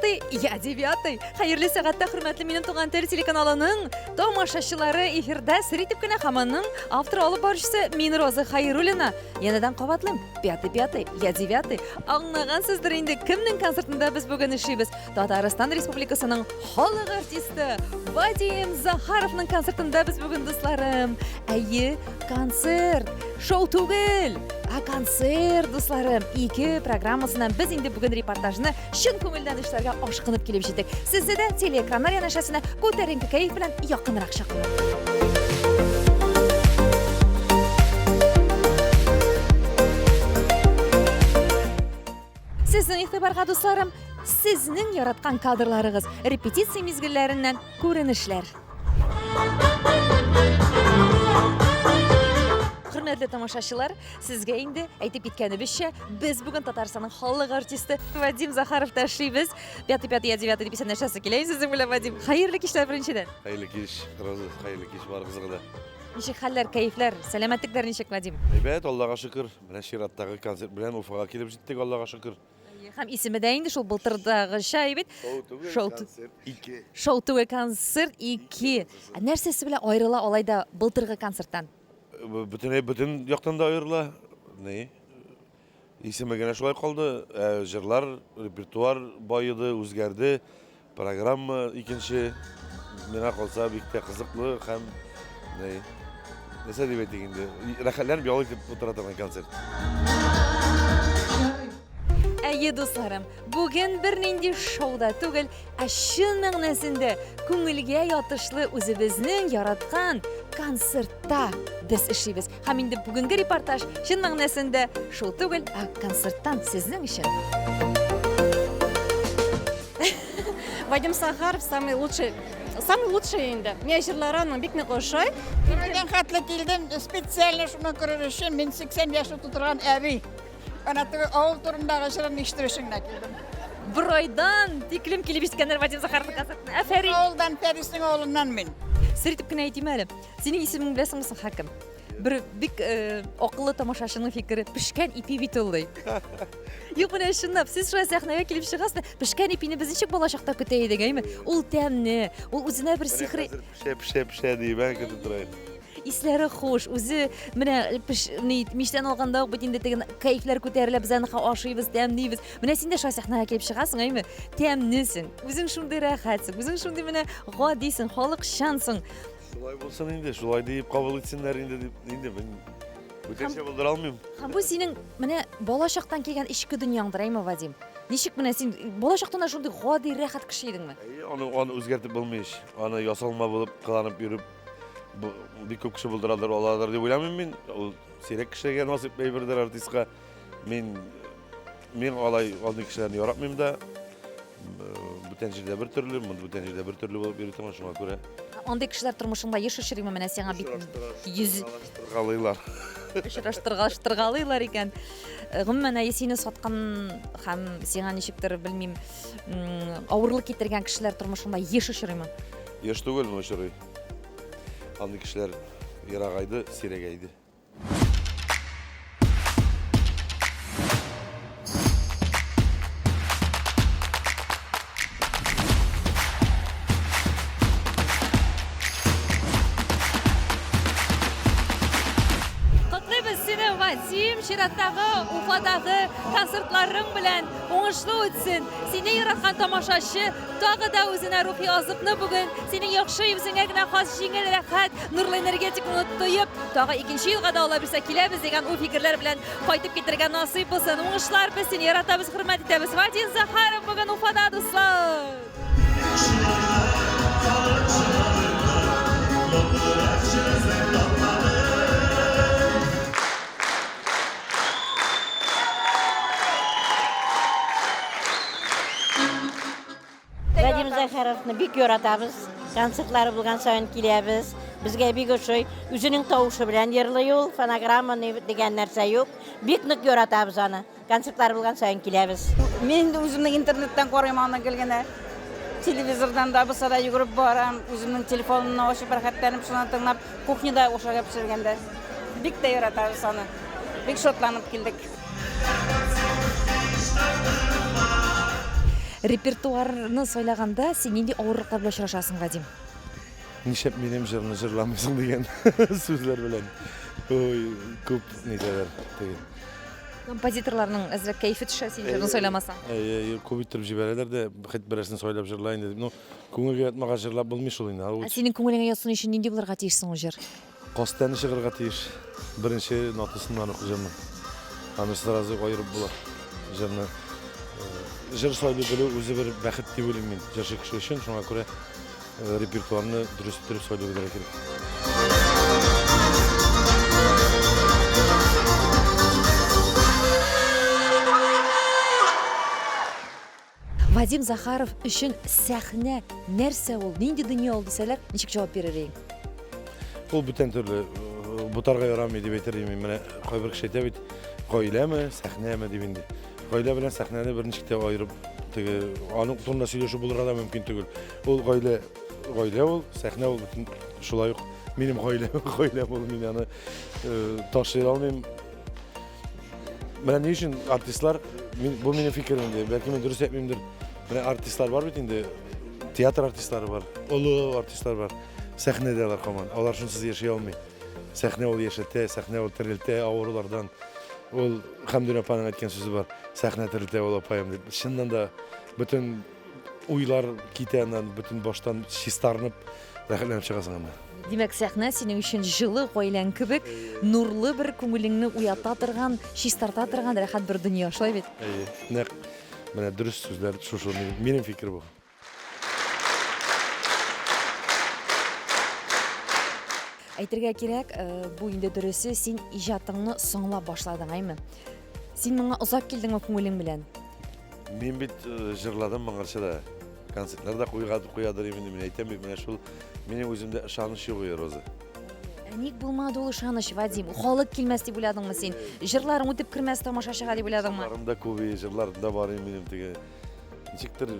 9 я 9. Hayırlı сәгатьтә хөрмәтле минем туган тел телеканалының тамашачылары эфирдә сиритеп кенә хаманның автор алып баручысы мин Роза Хайруллина. Янәдән кабатлыйм. 5 я 9. Аңлагансыздыр инде кемнең концертында без бүген эшлибез. Татарстан Республикасының халык артисты Вадим Захаровның концертында без бүген дусларым. Әйе, концерт, шоу түгел. Концерт, дусларым, 2 программасынан biz инде бүген репортажны шын күңелдән эшләргә ашкынып килеп җиттек. Сезне дә телеэкраннар янәшәсенә күтәренке кәеф белән якынрак чакырам. Сезнең игътибарга дусларым, сезнең яраткан кадрларыгыз, репетиция мизгелләреннән күренешләр. Хөрмәтле тамашачылар, сезгә инде әйтеп киткәнебезчә, без бүген Татарстанның халык артисты Вадим Захаров эшлибез. 5 я 9 дип исәнләшәсе килә. Сезнең белән Вадим, хәерле кичләр беренчедән. Хәерле кич, Роза, хәерле кич барыгызга да. Ничек хәлләр, кәефләр, сәламәтлектәр ничек, Вадим? Әйбәт, Аллага шөкер. Менә чираттагы концерт белән Уфага килеп җиттек, Аллага шөкер. Һәм исеме дә инде шул былтырдагыча бит. Концерт 2. Шоу түгел концерт 2. Нәрсәсе белән аерыла алайда былтыргы концерттан? Бүтән яктан да аерыла. Не? Исеме генә шулай калды. Җырлар, репертуар байыды, үзгәрде. Программа икенче. Менә калса бик тә кызыклы һәм не? Нәрсә дип әйтик инде. Рәхәтләр ялык дип утыра торган концерт. Әйе, дусларым, бүген бернинди шоуда түгел, шын мәгънәсендә күңелгә ятышлы үзебезнең яраткан концертта без эшлибез. Һәм инде бүгенге репортаж шын мәгънәсендә шул түгел, концерттан сезнең өчен. Вадим Захаров самый лучший инде. Мен җырларының бик нык ошый. Мен хәтле килдем специально шуны күрер өчен. Мен 80 яшьлек тутырган әби. Ана теге авыл турындагы җырын ишетер өчен килдем. Бер айдан тиклем килеп җиткәннәр Вадим Захаровның концертына. Афәрин. Авылдан Фәриснең авылыннан мен. Сиритеп кенә әйтим әле. Синең исемең беләсеңме соң, хаким? Бер бик акыллы тамашачының фикере пешкән ипи бит ул ди. Юк, менә шундый. Сез шулай сәхнәгә килеп чыгасыз, пешкән ипине без ничек балачакта көтә идек, әйме? Ул тәмне, ул үзенә бер сихри Пешә дип ән көтеп торайын. Исләре хуш, үзе менә миштән алганда ук бит инде теге кайфлар күтәрелә, без аны ашыйбыз, тәмлибез. Менә син дә шулай сәхнәгә килеп чыгасың, әйме? Тәмнесең, үзең шундый рәхәтсең, үзең шундый менә гадисең, халыкчансың. Шулай булсын инде, шулай дип кабул итсеннәр инде мен бүтәнчә булдыра алмыйм. Һәм бу синең менә балачактан килгән ичке дөньяңдыр, әйме, Вадим? Ничек менә син балачактан шундый гади рәхәт кеше идеңме? Аны үзгәртеп булмый. Аны ясалма булып, кыланып йөреп бик күп кеше булдырадыр, алалар дип уйламыйм мин. Ул сирәк кешегә насыйп әйбердер артистка. Мин алай андый кешеләрне яратмыйм да. Бүтән җирдә бер төрле, бүтән җирдә бер төрле булып йөри торган шуңа күрә. Андый кешеләр тормышында яшәшерме менә сиңа бик Галыйлар. Очраштыргалыйлар икән. Гомумән сине саткан һәм сиңа ничектер белмим, авырлык китергән кешеләр тормышында яшәшерме? Яш түгел моны чорый. Андый кешеләр ерагайды, сирәгәйде. Котлыйбыз сине, Вадим, чираттагы, Уфадагы концертларың белән уңышлы үтсен. Сине яраткан тамашачы тагы да үзенә рухи азыкны бүген синең яхшы үзеңә генә хас җиңел рәхәт, нурлы энергетикны тоеп, тагы икенче елга да ала бирсә киләбез дигән у фикерләр белән кайтып китергә насыйп булсын. Уңышлар, без сине яратабыз, хөрмәт итәбез. Вадим Захаров бүген Уфада, дуслар. Вадим Захаровны бик яратабыз. Концертлары булган саен киләбез. Безгә бик ошый. Үзенең тавышы белән йырлый ул, фонограмма дигән нәрсә юк. Бик нык яратабыз аны. Концертлары булган саен киләбез. Мен үземнең интернеттан карыйм аны килгәндә. Телевизордан да булса да йөгереп барам. Үземнең телефонымны ачып рәхәтләнеп шуны тыңлап, кухняда ошага пешергәндә. Бик тә яратабыз аны. Бик шатланып килдек. Репертуарны сайлаганда сен нинди авырлыклар белән очрашасың, Вадим? Нишеп минем җырны җырламыйсың дигән сүзләр белән. Ой, күп нидәләр теге. Композиторларның әзрәк кәйфе төшә син җырны сайламасаң. Күп иттереп җибәрәләр дә, хәт берәрсен сойлап җырлайын дип. Ну, күңелгә ятмага җырлап булмый шул инде. Синең күңелеңә ятсын өчен нинди булырга тиешсең ул җыр? Костаны чыгарга тиеш. Беренче нотасыннан уку җырны. Аны сразу кайрып була. Җырны җыр сөйләп белү үзе бер бәхет дип уйлыйм мин. Җырчы кеше өчен шуңа күрә репертуарны дөрес иттереп сөйләргә кирәк. Вадим Захаров өчен сәхнә нәрсә ул? Нинди дөнья ул дисәләр, ничек җавап бирер идең? Ул бүтән төрле бутарга ярамый дип әйтер идем. Менә кайбер кеше әйтә бит, гаиләме, сәхнәме дип инде. Гаилә белән сәхнәне бер ничек тә аерып, теге аның турында сөйләшү булырга да мөмкин түгел. Ул гаилә ул, сәхнә ул бүтән шулай ук минем гаиләм ул, мин аны ташый алмыйм. Менә ни өчен артистлар, бу минем фикерем инде, бәлки мин дөрес әйтмимдер. Менә артистлар бар бит инде, театр артистлары бар, олы артистлар бар. Сәхнәдәләр һаман. Алар шунсыз яши алмый. Сәхнә ул яшәтә, сәхнә ул терелтә авырулардан. Ул Хәмдүн апаның әйткән сүзе бар. Сәхнә терелтә ул апаем дип. Чыннан да бүтән уйлар китә, бүтән баштан чистарынып рәхәтләнеп чыгасың анда. Димәк, сәхнә синең өчен җылы гаиләң кебек, нурлы бер күңелеңне уята торган, чистарта торган рәхәт бер дөнья, шулай бит? Нәкъ менә дөрес сүзләр шушы минем фикер бу. Әйтергә кирәк, бу инде дөресе, син иҗатыңны соңлап башладың, әйме? Син моңа озак килдеңме күңелең белән? Мин бит җырладым моңарча да. Концертларда куядыр инде, мин әйтәм бит, менә шул минем үземдә ышаныч юк Роза. Ник булмады ул ышаныч, Вадим? Халык килмәс дип уйладыңмы син? Җырларың үтеп кермәс тамашачыга дип уйладыңмы? Җырларымда күп, җырларымда бар минем теге. Ничектер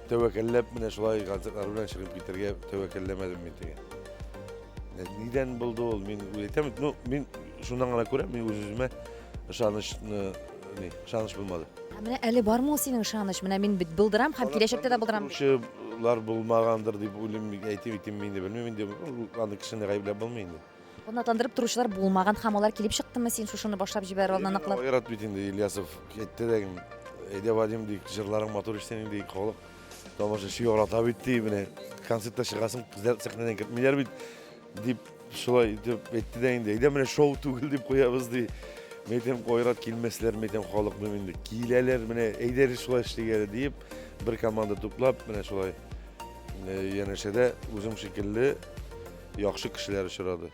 тәвәккәлләп менә шулай концертлар белән чыгып китәргә тәвәккәлләмәдем мин теге. Нидән булды ул? Мин әйтәм, ну мин шуннан гына күрә, мин үземә ышаныч булмады. Менә әле бармы ул синең ышаныч? Менә мин бит булдырам һәм киләчәктә дә булдырам. Шулар булмагандыр дип уйлыйм, әйтим инде, белмим инде. Аны кешене гаепләп булмый инде. Кунактандырып торучылар булмаган һәм алар килеп чыктымы син шушыны башлап җибәрә алган аныклап? Айрат бит инде Ильясов әйтте дә, әйдә Вадим ди, җырларың матур ишетсәң ди, халык тамашачы ярата бит ди, менә концертта чыгасың, сәхнәдән китмиләр бит дип шулай дип әйтте дә инде. Әйдә менә шоу түгел дип куябыз ди. Мәйтем Айрат килмәсләр, мәйтем халык инде киләләр, менә әйдә шулай эшләргә дип бер команда туплап, менә шулай янәшәдә үзем шикелле яхшы кешеләр очрады.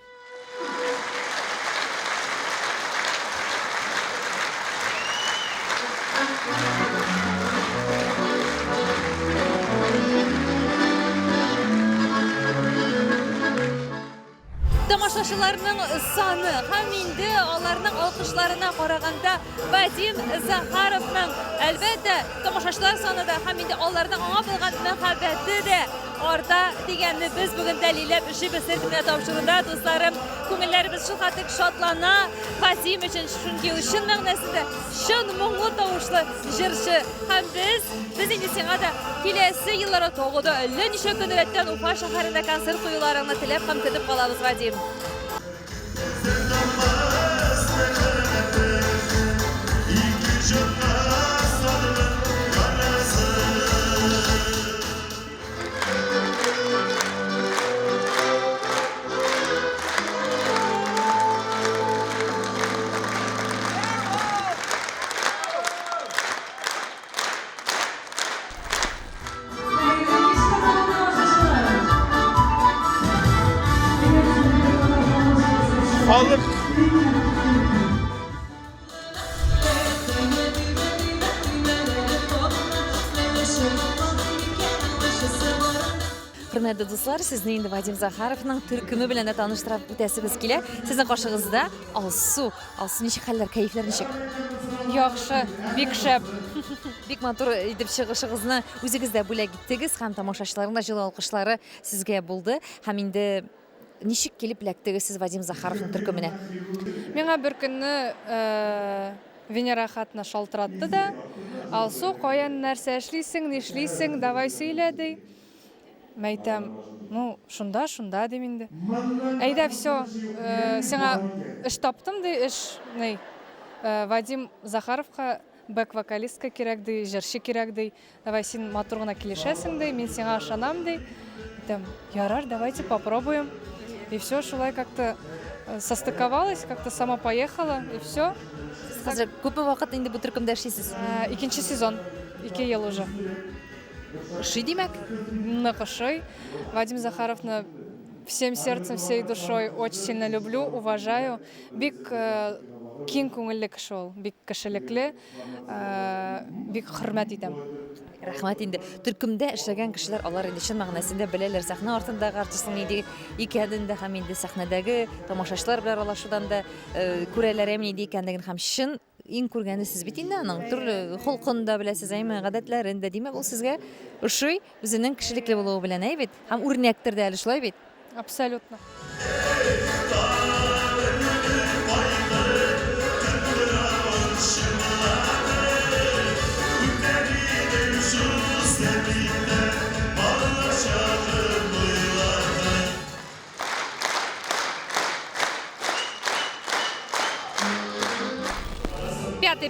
Тамашачыларның саны һәм инде аларның алкышларына караганда Вадим Захаровның әлбәттә тамашачылар саны да һәм инде аларның аңа булган мәхәббәте дә арта дигәнне без бүген дәлилләп ишибез менә тапшыруда, дусларым. Күңелләребез шулкадәр шатлана. Вадим өчен шунки чын мәгънәсендә чын моңлы тавышлы җырчы һәм без инде сиңа да киләсе елларда тогыда әллә ничә көн рәттән Уфа шәһәрендә концерт куюларыңны теләп һәм көтеп калабыз, Вадим. Халык Хөрмәтле дуслар, сезне инде Вадим Захаровның төркеме белән дә таныштырып үтәсебез килә. Сезнең каршыгызда Алсу. Алсу, ничек хәлләр, кәефләр ничек? Яхшы, бик шәп. Бик матур итеп чыгышыгызны үзегез дә бүләк иттегез һәм тамашачыларның да җылы алкышлары сезгә булды. Һәм инде ничек килеп эләктегез сез Вадим Захаровның төркеменә? Миңа бер көнне Венера хатны шалтыратты да, Алсу қоян нәрсе эшлисең, нешлисең, давай сөйлә дей. Мен әйтәм, ну, шунда деймін де. Әйдә, все, сиңа эш таптым дей, эш, ней, Вадим Захаровқа бэк-вокалистка кирәк дей, җырчы кирәк дей. Давай син матур гына килешәсең дей, мен сиңа ышанам дей. Әйтәм, ярар, давайте попробуем. И все, шулай как-то состыковалось, как-то сама поехала, и все. Хәзер күпме вакыт инде бу төркемдә эшлисез? Икенче сезон, 2 ел уже. Ши димәк? Нахошой. Вадим Захаровна всем сердцем, всей душой очень сильно люблю, уважаю. Бик киң күңелле кеше ул, бик кешелекле, бик хөрмәт итәм. Рәхмәт инде. Төркемдә эшләгән кешеләр алар инде чын мәгънәсендә беләләр сәхнә артындагы артистның нидә икәнен дә һәм инде сәхнәдәге тамашачылар белән аралашудан да күрәләр нидә икәнлеген һәм чын иң күргәне сез бит инде аның төрле холкын да беләсез, әйме гадәтләрен дә, димәк ул сезгә ошый, үзенең кешелекле булуы белән әйбит һәм үрнәктер дә әле шулай бит. Абсолютно.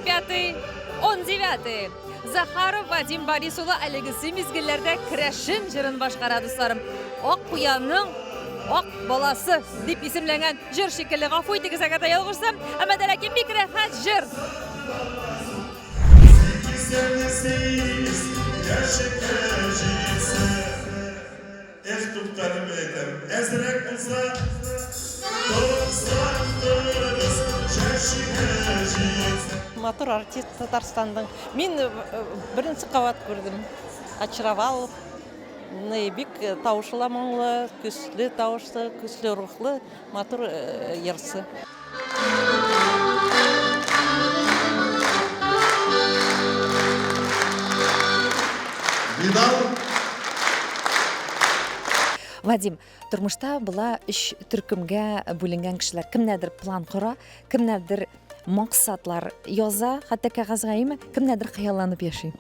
Пятый, 19. Захаров Вадим Борисулы әлегесе мизгелләрдә керәшен җырын башкара дусларым. Ак куянның ак баласы дип исемләнгән җыр шикелле, гафу итегез әгәр дә ялгышсам, әмма дә ләкин бик рәхәт җыр. Матур артист Татарстанның. Мин беренче кабат күрдем. Очаровал. Бик тавышлы моңлы, көчле тавышлы, көчле рухлы, матур йырсы. Вадим, тормышта була 3 төркемгә бүленгән кешеләр. Кемнәдер план кора, кемнәдер максатлар яза, хәтта кәгазьгә име, кемнәдер хыялланып яши.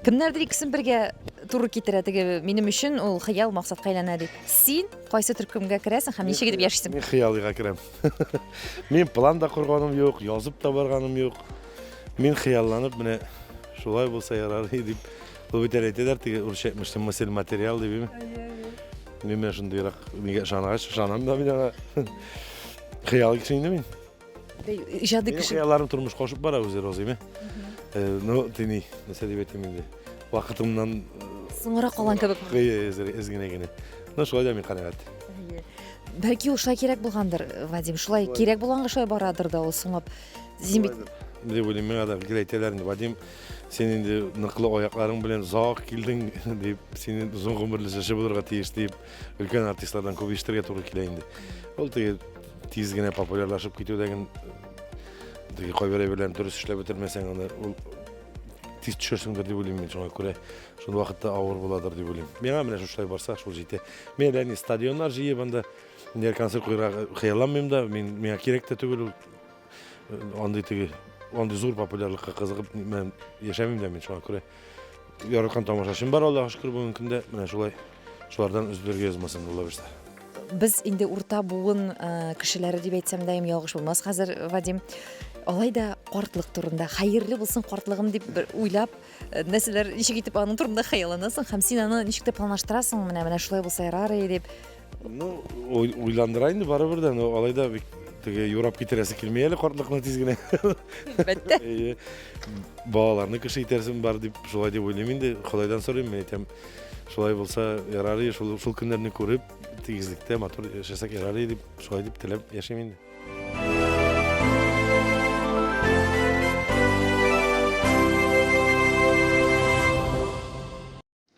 Кемнәрдер икесен бергә туры китерә, теге минем өчен ул хыял максатка әйләнә ди. Син кайсы төркемгә керәсең һәм ничек итеп яшисең? Мин хыялыга керәм. Мин план да корганым юк, язып та барганым юк. Мин хыялланып, менә шулай булса ярар дип, бу бит әйтәләр, теге үрчәтмештем материал дип. Мин менә шундыйрак, мигә ышанам да мин. Хыял кешене мин. Иҗади кеше. Хыялларым тормыш кошып бара үзе розыйме. Ну, тини, нәрсә дип әйтәм инде. Вакытымнан Соңра калган кебек. Эзгенә. Ну, шулай да мин канәгать. Бәлки ул шулай кирәк булгандыр, Вадим. Шулай кирәк булганга шулай барадыр да ул соңлап. Син бит дип уйлыйм, миңа да әйтәләр инде, Вадим, син инде ныклы аякларың белән зак килдең дип, син узын гомерле җырчы булырга тиеш дип, өлкән артистлардан күп ишетергә туры килә инде. Ул теге тиз генә популярлашып китүдәген теге кайбер белән дөрес эшләп бетермәсәң, аны ул тиз төшерсеңдер дип уйлыйм мин, шуңа күрә шул вакытта авыр буладыр дип уйлыйм. Миңа менә шулай барса, шул җитә. Мен әле стадионнар җыеп анда инде концерт куярга хыялланмыйм да, миңа кирәк тә түгел ул. Андый зур популярлыкка кызыгып мен яшәмим дә мин, шуңа күрә яраткан тамашачым бар, Аллаһка шөкер, бүгенге көндә менә шулай шулардан үзләргә язмасын була бирсә. Без инде урта буын кешеләре дип әйтсәм дә ялгыш булмас. Хәзер Вадим алай да картлык турында, хәерле булсын картлыгым дип уйлап, нәрсәләр ничек итеп аның турында хыялланасың һәм син аны ничек тә планлаштырасың, менә шулай булса ярар дип. Ну, уйландыра инде барыбер дә, алай да теге юрап китерәсе килмәй әле картлыкны тиз генә. Әлбәттә. Балаларны кеше итерсем бар дип, шулай дип уйлыйм инде. Худайдан сорыйм, мен әйтәм, шулай булса ярар, шул көннәрне күреп, тигезлектә матур яшәсәк ярар дип, шулай дип теләп яшәйм инде.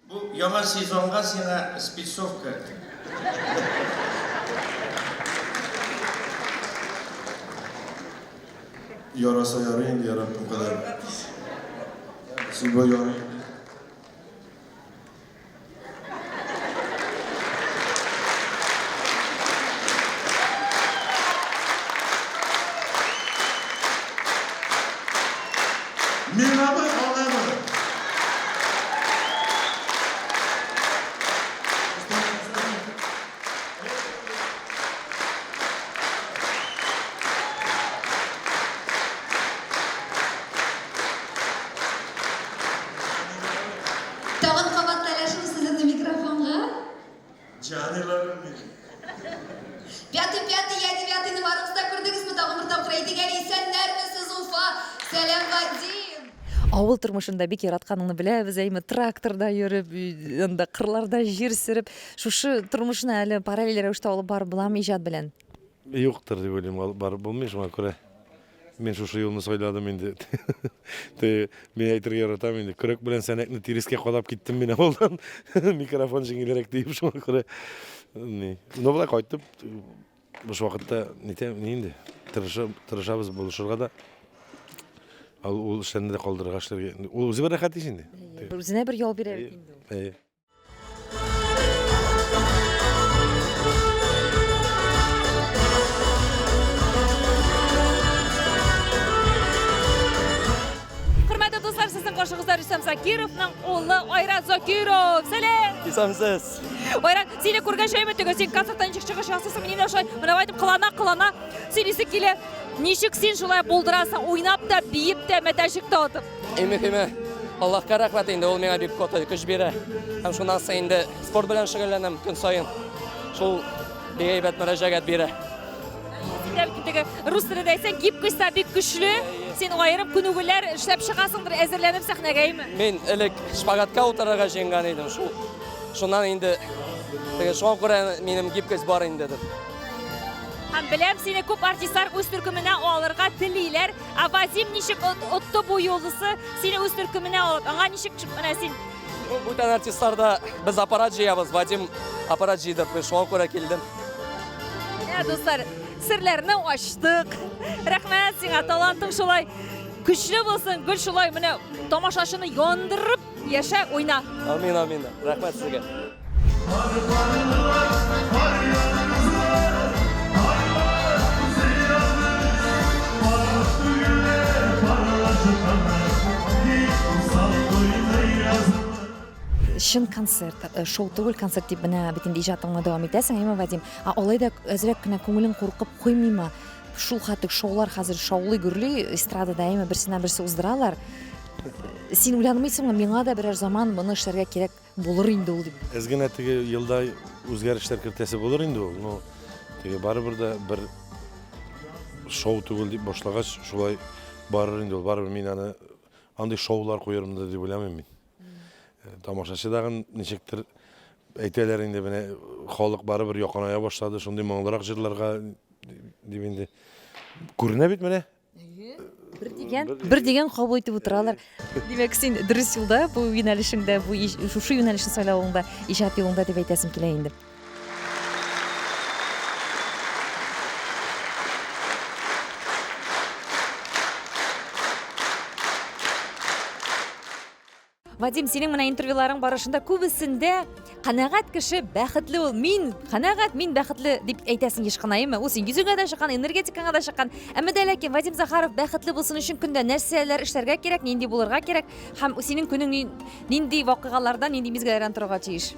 Бу яңа сезонга сиңа спецовка. Yarasa yarayın diye Rabbim kadar. Sibo yarayın. Minamı alamı. Сәлем, Вадим! Авыл тормышында бик яратканыңны беләбез, әйме тракторда йөреп, анда кырларда җир сөреп, шушы тормышны әле параллель рәвештә алып барып буламы иҗат белән? Юктыр дип уйлыйм, бар булмый шуңа күрә. Мен шушы юлны сайладым инде. Мен әйтергә яратам инде. Көрәк белән сәнәкне тирескә кадап киттем мин авылдан. Микрофон җиңелрәк дип шуңа күрә. Ну болай кайтып, буш вакытта инде тырышабыз булышырга да. Ул эшләрне дә калдырырга эшләргә. Ул үзе бер рәхәт иш инде. Үзенә бер ял бирә бит инде. Хөрмәтле дуслар, сезнең каршыгызда Рөстәм Закировның улы Айрат Закиров. Сәлам! Исәмсез. Айрат, сине күргән шәйме түгел, син концерттан чыгыш ясыйсың, мине ошай, менә әйтеп кылана, сөйлисе килә. Ничек син шулай булдырасың, уйнап та, биеп тә, мәтәшек тә атып? Мөһиме, Аллаһка рәхмәт инде, ул миңа бик каты көч бирә. Һәм шуннан соң инде спорт белән шөгыльләнәм көн саен. Шул бик әйбәт мөрәҗәгать бирә. Теге рус телендә әйтсәң, гибкость бик көчле. Син аерым күнегүләр эшләп чыгасыңдыр, әзерләнеп сәхнәгәме? Мин элек шпагатка утырырга җыенган идем. Шуннан инде теге шуңа күрә минем гибкость бар инде дип. Һәм беләм, сине күп артистлар үз төркеменә алырга телиләр. Ә Вадим ничек отты бу юлысы, сине үз төркеменә алып, аңа ничек менә син? Бүтән артистларда без аппарат җыябыз, Вадим аппарат җыйдырып, шуңа күрә килдем. Достар, серләрне ачтык. Рәхмәт сиңа, талантың шулай көчле булсын, гөл шулай менә тамашачыны яндырып яшә, уйна. Амин, амин. Рәхмәт сезгә. Шын концерт, шоу түгел концерт дип менә бит инде иҗатыңа дәвам итәсең, әйме Вадим? Алай да әзрәк кенә күңелең куркып куймыймы? Шул хәтлек шоулар хәзер шаулый гөрли, эстрадада әйме берсеннән берсе уздыралар. Син уйланмыйсыңмы, миңа да берәр заман моны эшләргә кирәк булыр инде ул дип? Әзгенә теге елда үзгәрешләр кертәсе булыр инде ул. Ну, теге барыбер да бер шоу түгел дип башлагач, шулай барыр инде ул. Барыбер мин аны андый шоулар куярмын да дип уйламыйм мин. Тамашачы дагы ничектер әйтәләр инде менә халык барыбер якыная башлады, шундый моңлырак җырларга дип инде күренә бит менә. Бер дигән кабул итеп утыралар. Димәк, син дөрес юлда, бу юнәлешеңдә, бу шушы юнәлешне сайлавыңда, иҗат юлында дип әйтәсем килә инде. Вадим, синең менә интервьюларың барышында күбесендә канәгать кеше бәхетле ул. Мин бәхетле дип әйтәсең еш кынаймы? Ул син йөзүгә дә чыккан, энергетикаңа да чыккан. Әмма дә ләкин Вадим Захаров бәхетле булсын өчен көндә нәрсәләр эшләргә кирәк, нинди булырга кирәк һәм синең көнең нинди вакыйгалардан, нинди мизгелләрдән торырга тиеш?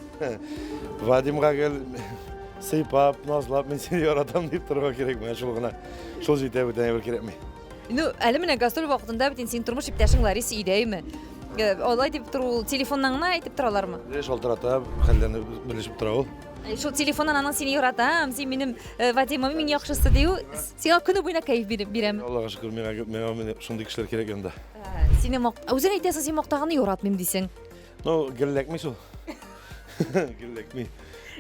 Вадимга гел сыйпап, назлап, мин сине яратам дип торырга кирәк. Менә шул гына. Шул җитә бүтән бер кирәкми. Ну, әле менә гастроль вакытында бит син тормыш иптәшең Лариса идәйме? Алай дип тору, телефоннан гына әйтеп торалармы? Шалтырата, хәлләрне белешеп тора ул. Шул телефоннан аның сине яратам, син минем Вадимым мин яхшысы дию, сиңа көне буена кайф бирәм. Аллага шөкер, миңа шундый кешеләр кирәк янда. Сине үзең әйтәсең, син мактаганны яратмыйм дисең. Ну, гелләкми шул. Гелләкми.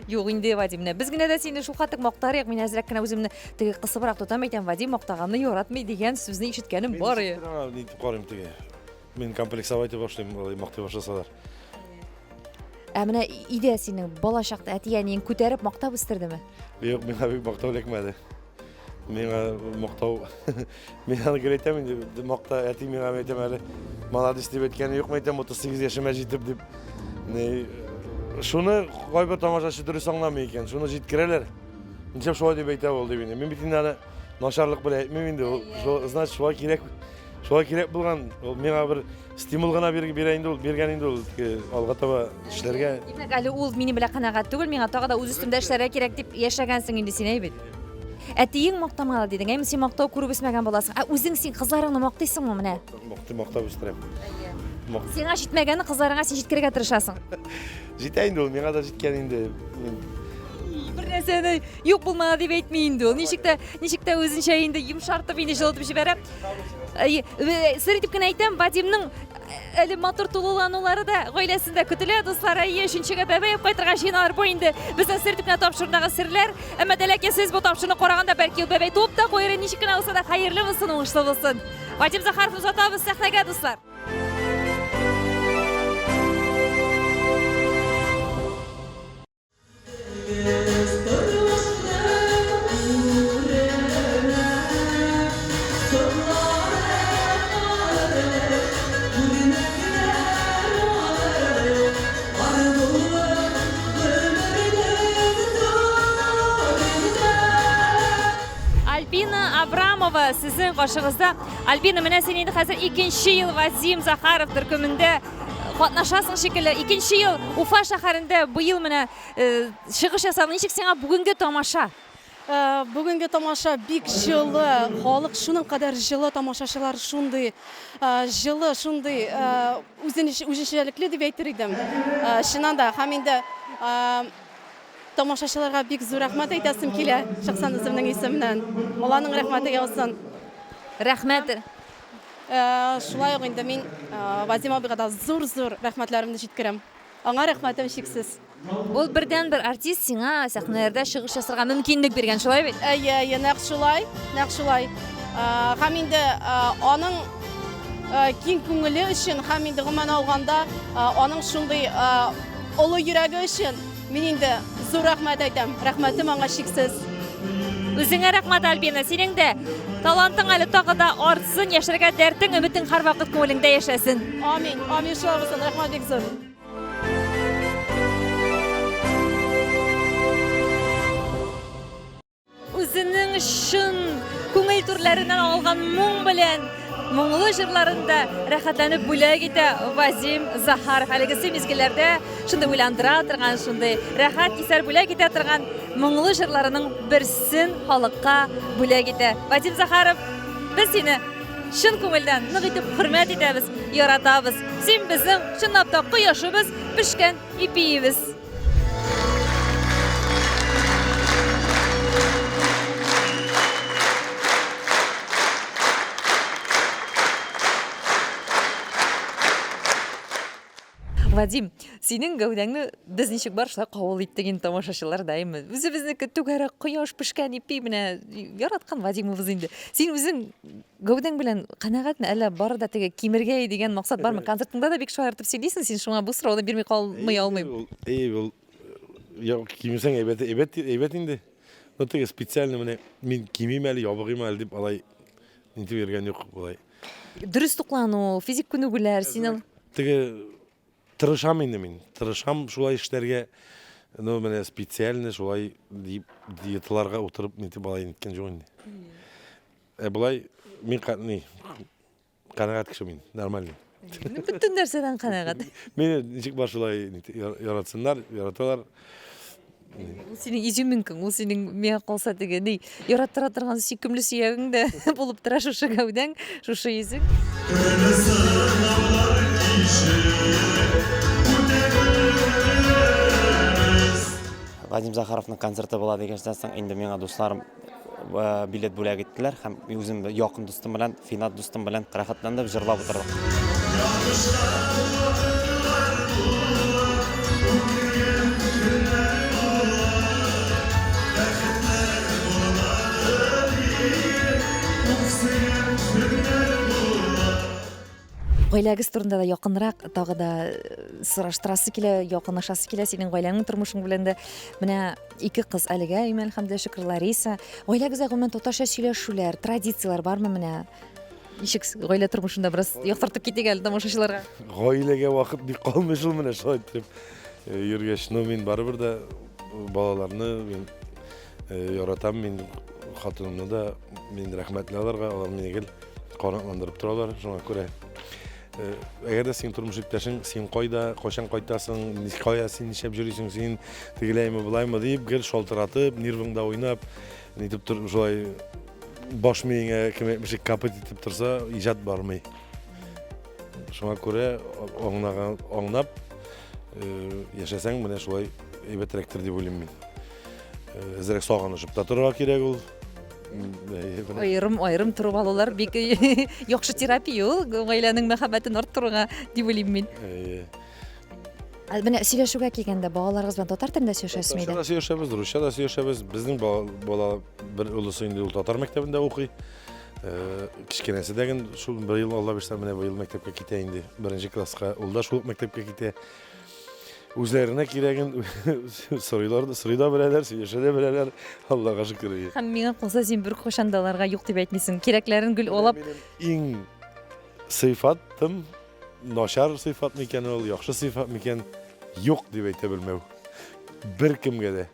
Юк инде Вадимне. Без генә дә сине шул хәтлек мактарык, мин әзрәк кенә үземне теге кысыбрак тотам әйтәм, Вадим мактаганны яратмый дигән сүзне ишеткәнем бар. Мин дип карыйм теге. Мин комплексовать башлыйм, мактый башласалар. Ә менә идея синең балачакта әтиянең күтәреп мактап үстердеме? Юк, миңа бик мактау эләкмәде. Миңа мактау. Мин аны геләйтәм инде, макта әти миңа әйтәм әле. Молодец дип әйткәне юк, әйтәм 38 яшыма җитеп дип. Шуны кайбер тамашачы дөрес аңламый икән, шуны җиткерәләр. Ничек шулай дип әйтә ул дип инде. Мин бит инде аны начарлык белән әйтмим инде. Значит, шулай кирәк. Шулай кирәк булган, ул миңа бер стимул гына бирә инде ул, биргән инде ул алга таба эшләргә. Димәк, әле ул минем белән канәгать түгел, миңа тагы да үз өстемдә эшләргә кирәк дип яшәгәнсең инде син әйбит. Әтиең мактамады дидең, әйме син мактау күреп үсмәгән баласың. Ә үзең син кызларыңны мактыйсыңмы менә? Мактап үстерәм. Сиңа җитмәгәнне кызларыңа син җиткерергә тырышасың. Җитә инде ул, миңа да җиткән инде. Бер нәрсені юк булмады дип әйтми инде ул. Ничек тә үзенчә инде йомшартып инде җылытып җибәрә. Сер итеп кенә әйтәм, Вадимның әле матур тулыланулары да гаиләсендә көтелә, дуслары, өченчегә бәбәеп кайтырга җыеналар. Бу инде безнең сер итеп кенә тапшырдагы серләр. Әмма дәләкә сез бу тапшырны караганда бәлки ул бәбәй туып та куер, ничек кенә булса да хәерле булсын, уңышлы булсын. Вадим Захаров узатабыз сәхнәгә, дуслар. Альбина Абрамова сезнең каршыгызда. Альбина, менә син инде хәзер 2нче ел Вадим Захаров төркемендә катнашасың шикелле. 2нче ел Уфа шәһәрендә быел менә чыгыш ясадың. Ничек сиңа бүгенге тамаша? Бүгенге тамаша бик җылы, халык шуның кадәр җылы, тамашачылар шундый җылы, шундый үзенчәлекле дип әйтер идем. Чыннан да, һәм инде тамашачыларга бик зур рәхмәт әйтәсем килә, шәхсән үземнең исемнән. Алланың рәхмәте яусын. Рәхмәт. Шулай ук инде мин Вадим абыйга да зур рәхмәтләремне җиткерәм. Аңа рәхмәтем чиксез. Ул бердән-бер артист сиңа сәхнәләрдә чыгыш ясарга мөмкинлек биргән, шулай бит? Әйе, нәкъ шулай. Һәм инде аның киң күңеле өчен, һәм инде гомумән алганда аның шундый олы йөрәге өчен мин инде зур рәхмәт әйтәм. Рәхмәтем аңа чиксез. Үзеңә рәхмәт, Альбина. Синең дә талантың әле тагы да артсын, яшәргә дәртең, өметең һәрвакыт күңелеңдә яшәсен. Амин. Амин, шулай булсын. Рәхмәт бик зур. Үзенең шын күңел түрләреннән алган моң белән моңлы җырларында рәхәтләнеп бүләк итә Вадим Захаров. Әлегесе мизгелләрдә шундый уйландыра торган, шундый рәхәт кисәр бүләк итә торган моңлы җырларының берсен халыкка бүләк итә. Вадим Захаров, без сине шын күңелдән нык итеп хөрмәт итәбез, яратабыз. Син безнең чынлап та кояшыбыз, пешкән ипиебез. Вадим, синең гәүдәңне без ничек бар шулай кабул иттек инде тамашачылар даими. Үзебезнеке түгәрәк кояш пешкән ипи менә яраткан Вадимыбыз инде. Син үзең гәүдәң белән канәгатьме, әллә бары да теге кимергә дигән максат бармы? Концертыңда да бик шаяртып сөйлисең, син шуңа бу сорауны бирми калмый алмыйм. Ул кимсәң әйбәт инде. Но теге специально менә мин кимим әле, ябыгым әле дип алай нитеп йөргән юк булай. Дөрес туклану, физик күнегүләр синең Теге тырышам инде мин. Тырышам шулай эшләргә. Ну менә специально шулай диеталарга утырып нитеп алай ниткән юк инде. Булай мин канәгать кеше мин, нормально. Бөтен нәрсәдән канәгать. Мине ничек бар шулай яратсыннар, яраталар. Ул синең изюминкаң, ул синең миңа калса теге ни яраттыра торган сөйкемле сөягең дә булып тора шушы гәүдәң, шушы йөзең. Вадим Захаровның концерты була дигәннән соң инде миңа дусларым билет бүләк иттеләр һәм үзем якын дустым белән, Финат дустым белән рәхәтләнеп җырлап утырдык. Гаиләгез турында да якынрак, тагы да сораштырасы килә, якынлашасы килә синең гаиләңнең тормышың белән дә. Менә ике кыз әлегә, әлхәмдүлилlah, шөкер, Лариса. Гаиләгездә гомумән татарча сөйләшүләр, традициялар бармы менә? Ничек гаилә тормышында бераз яктыртып китик әле тамашачыларга. Гаиләгә вакыт бик калмый шул менә шулай дип йөргәч, но мин барыбер дә балаларны мин яратам, мин хатынымны да мин рәхмәтле аларга, алар мине гел канатландырып торалар, шуңа күрә. Әгәр дә син тормыш иптәшең, син кайда, кайчан кайтасың, кая син нишләп йөрисең, син тегеләйме, булаймы дип, гел шалтыратып, нервыңда уйнап, нитеп тор, шулай баш миеңә кем әйтмешек капыт итеп торса, иҗат бармый. Шуңа күрә аңнап яшәсәң, менә шулай әйбәтрәктер дип уйлыйм мин. Әзірек сағанышып та тұрға керек ол. Айрым тұрып алулар бик яхшы терапия ул, гаиләнең мәхәббәтен арттыруга дип уйлыйм мин. Менә сөйләшүгә килгәндә, балаларыгыз белән татар телендә сөйләшәсезме? Татарча да сөйләшәбез, русча да сөйләшәбез. Безнең бала бер улысы инде ул татар мәктәбендә укый. Кичкенәсе дәген шул бер ел Алла бирсә менә бу ел мәктәпкә китә инде. 1нче класска, ул да шул мәктәпкә китә. Үзләренә кирәген сорый да беләләр, сөйләшә дә беләләр. Аллага шөкер. Һәм миңа калса син бер кушандаларга юк дип әйтмисең. Кирәкләрен гел алып. Иң сыйфатым начар сыйфат микән ул, яхшы сыйфат микән? Юк дип әйтә белмәү. Бер кемгә дә.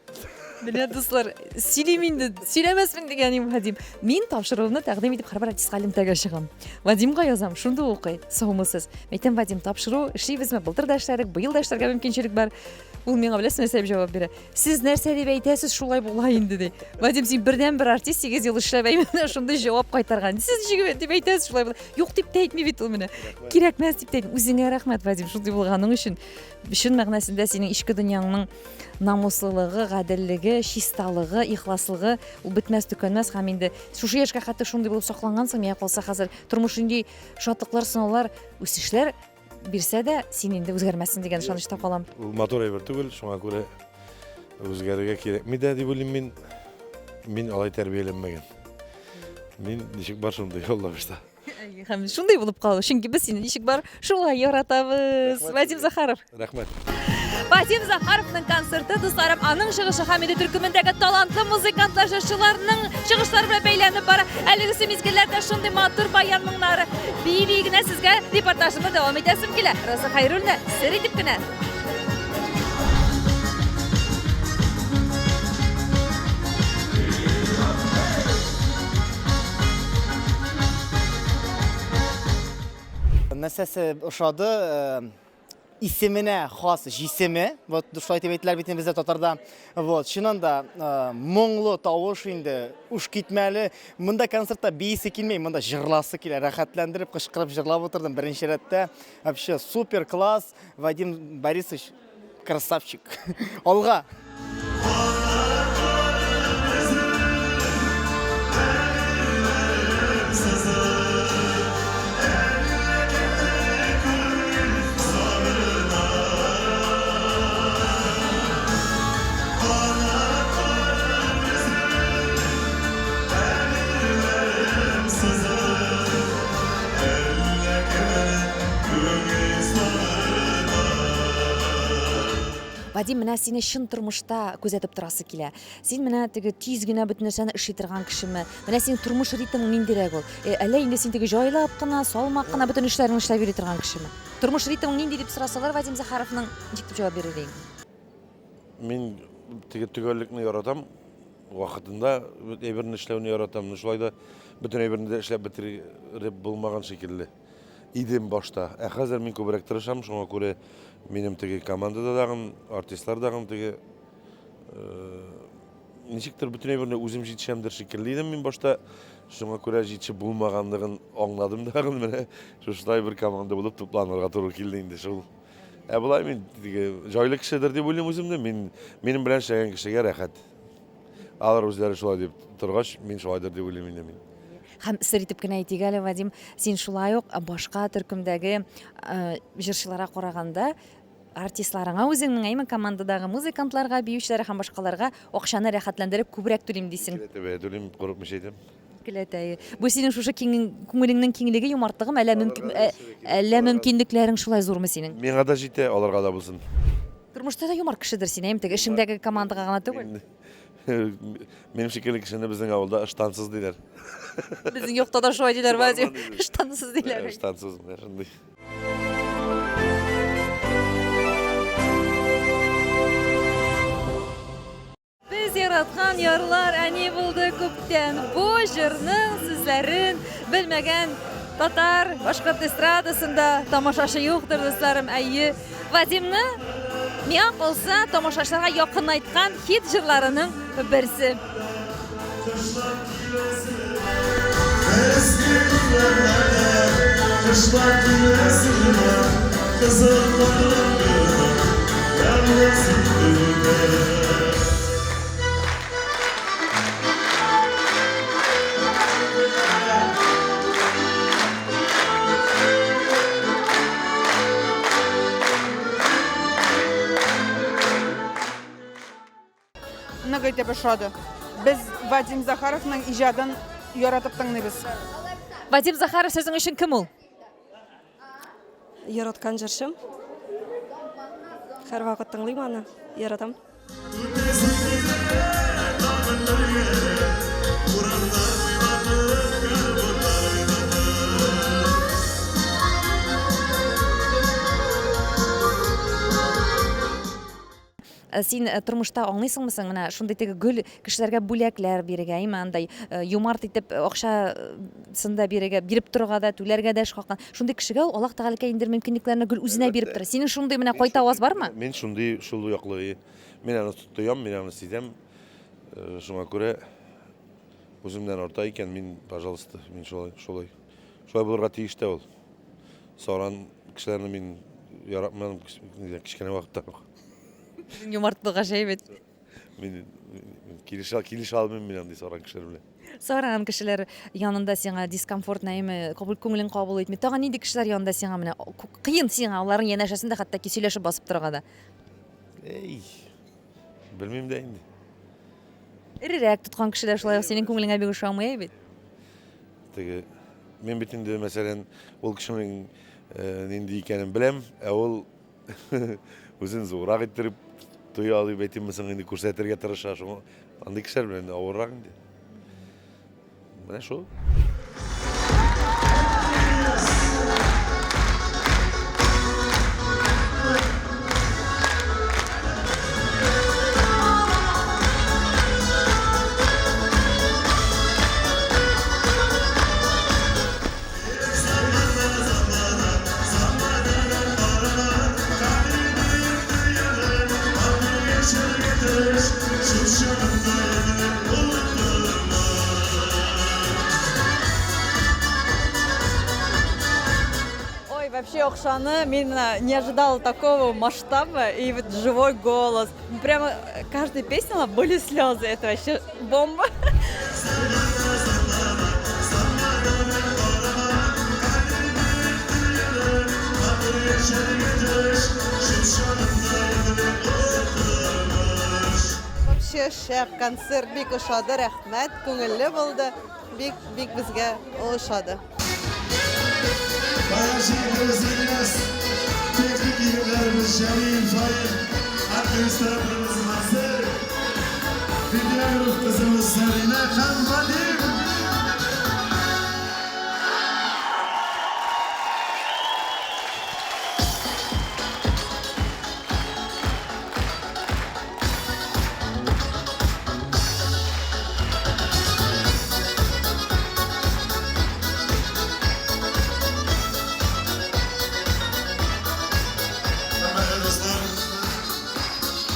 Менә дуслар, сөйлим инде, сөйләмәсмен дигәнем Вадим. Мин тапшыруымны тәкъдим итеп һәрбер артистка элемтәгә чыгам. Вадимга язам, шунда укый. Саумысыз. Мәйтәм Вадим, тапшыру эшлибезме? Былтыр да эшләдек, быел да эшләргә мөмкинчелек бар. Ул миңа беләсезме дип җавап бирә. Сез нәрсә дип әйтәсез, шулай була инде ди. Вадим, син бердән бер артист 8 ел эшләбәй, менә шунда җавап кайтарган. Сез җигеп дип әйтәсез, шулай була. Юк дип тә әйтми бит ул менә. Кирәкмәс дип тә. Үзеңә рәхмәт, Вадим, шундый булганың өчен. Чын мәгънәсендә синең ичке дөньяңның намуслылыгы, гаделлеге, чисталыгы, ихласлыгы ул бетмәс төкәнмәс һәм инде шушы яшькә хәтта шундый булып саклангансың, миңа калса хәзер тормыш инде шатлыклар, сынаулар, үсешләр бирсә дә син инде үзгәрмәссең дигән ышанычта калам. Ул матур әйбер түгел, шуңа күрә үзгәрергә кирәкми дә дип уйлыйм мин. Мин алай тәрбияләнмәгән. Мин ничек бар шундый Алла бирсә. Һәм шундай булып калды, чөнки без сине ничек бар шулай яратабыз. Вадим Захаров. Рәхмәт. Вадим Захаровның концерты, дусларым, аның чыгышы Хәмиде төркемендәге талантлы музыкантлар җырчыларның чыгышлары белән бәйләнеп бара. Әлеге мизгелләрдә шундый матур баян моңнары. Бии генә сезгә репортажымны дәвам итәсем килә. Роза Хәйруллина, сер итеп кенә. Мәсәсе ошады исеменә хас җисеме. Вот шулай дип әйтәләр бит бездә татарда. Вот, чыннан да моңлы тавыш инде, уш китмәле. Монда концертта биисе килмәй, монда җырласы килә, рәхәтләндереп, кычкырып җырлап утырдым беренче рәттә. Вообще супер класс. Вадим Борисович красавчик. Алга. Вадим, менә сине чын тормышта күзәтеп торасы килә. Син менә теге тиз генә бөтен нәрсәне эшли торган кешеме? Менә синең тормыш ритмың ниндирәк ул? Әллә инде син теге җайлап кына, салмак кына бөтен эшләрне эшләп йөри торган кешеме? Тормыш ритмың нинди дип сорасалар, Вадим Захаровның ничек дип җавап бирер идең? Мин теге төгәллекне яратам. Вакытында әйберне эшләүне яратам. Шулай да бөтен әйберне дә эшләп бетереп булмаган шикелле. Идем башта. Хәзер мин күбрәк тырышам, шуңа күрә минем теге командада дагы, артистлар дагы теге ничектер бөтен әйберне үзем җитешәмдер шикелле идем мин башта. Шуңа күрә җитешеп булмаганлыгын аңладым дагы менә шуштай бер команда булып тупланырга туры килде инде шул. Булай мин теге җайлы кешедер дип уйлыйм үземне. Минем белән эшләгән кешегә рәхәт. Алар үзләре шулай дип торгач, мин шулайдыр дип уйлыйм инде мин. Һәм сер итеп кенә әйтик әле, Вадим, син шулай ук башка төркемдәге җырчыларга караганда артистларыңа үзеңнең әйме командадагы музыкантларга, биючеләргә һәм башкаларга акчаны рәхәтләндереп күбрәк түлим дисең. Түлим, курыкмый әйтәм. Келәтәй. Бу синең шушы күңелеңнең киңлеге, юмартлыгы, әллә мөмкинлекләрең шулай зурмы синең? Миңа да җитә, аларга да булсын. Тормышта да юмар кешедер син, әйме теге эшеңдәге командага гына түгел. Минем шикелле кешене безнең авылда ыштансыз диләр. Безнең юкта да шулай диләр, Вадим. Ыштансыз диләр. Ыштансыз, шундый. Без яраткан ярлар әни булды күптән. Бу җырның сүзләрен белмәгән татар башкорт эстрадасында тамашачы юктыр, дусларым. Әйе, Вадимны миңа калса тамашачыларга якын айткан хит җырларының берсе. итеп ошады. Без Вадим Захаровның иҗатын яратып тыңлыйбыз. Вадим Захаров сезнең өчен кем ул? Яраткан җырчым. Һәр вакыт тыңлыйм аны, яратам. Син тормышта аңлыйсыңмы менә шундый теге гөл кешеләргә бүләкләр бирергә, андай юмарт итеп акчасында биреп торырга да, түләргә дә шаккан. Шундый кешегә Аллаһ Тәгаләгә инде мөмкинлекләрне гөл үзенә биреп тора. Синең шундый менә кайта аваз бармы? Мен шундый шул яклы. Мен аны тоям, мен аны сидем. Шуңа күрә үземнән арта икән, мин, пожалуйста, мин шулай булырга тиеш тә ул. Саран кешеләрне мин яратмадым кичкәнә вакытта. Юмарт булгач әйбәт. Мин килеш алмыйм мин андый саран кешеләр белән. Саран кешеләр янында сиңа дискомфортна име, күңелең кабул итми. Тагын нинди кешеләр янында сиңа менә кыен сиңа аларның янәшәсендә хәтта сөйләшеп басып торырга да. Белмим дә инде. Ирерәк тоткан кешеләр шулай синең күңелеңә бик ошамый әйбәт. Теге мен бит инде мәсәлән ул кешенең нинди икәнен беләм, ә ул үзен зурак иттереп туя алып әйтиммесең инде күрсәтергә тырыша, шуңа андый кешеләр белән авыррак инде. Менә шул. Вообще Окшаны, мен не ожидала такого масштаба и вот живой голос. Прямо каждая песня были слезы, это вообще бомба. Вообще шәп концерт бик ошады, рәхмәт, күңелле булды, бик безгә ошады. Gözleriniz, teknik ilgilerimiz Cemil Fayır, arkadaşlarımız Mazır, bir diğer ruh kızımız Serine Kanvalim.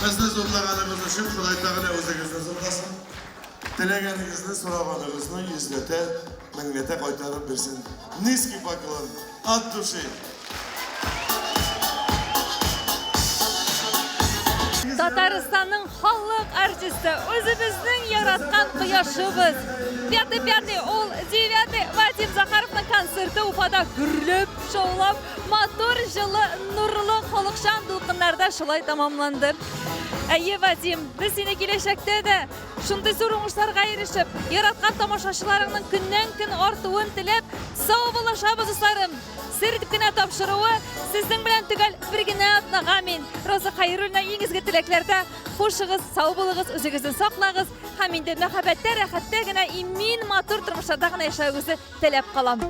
Bizni zorlaganımız için Xudoy Tağala o'zingizni zo'rlasin. Tilaganıngizni, so'raganingizni yuzlata, minglata qaytarib bersin. Низкий поклон от души. Татарстанның халык артисты, өзебезнең яраткан кояшыбыз. Пятый ул 9 Вадим Захаровның концерты Уфада гүрләп, шаулап, мотор җылы, нурлы халыкчан дулкыннарда шулай тамамланды. Әйе, Вадим, без сине киләчәктә дә шундый зур уңышларга ирешеп, яраткан тамашачыларыңның көннән-көн артуын теләп, сау булашабыз дусларым. Сер итеп кенә тапшыруы сезнең белән төгәл бер генә атнага мин Роза Хәйруллина иң изге теләкләрдә хушыгыз, сау булыгыз, үзегезне саклагыз һәм инде мәхәббәттә, рәхәттә генә имин матур тормышларда гына яшәүегезне теләп калам.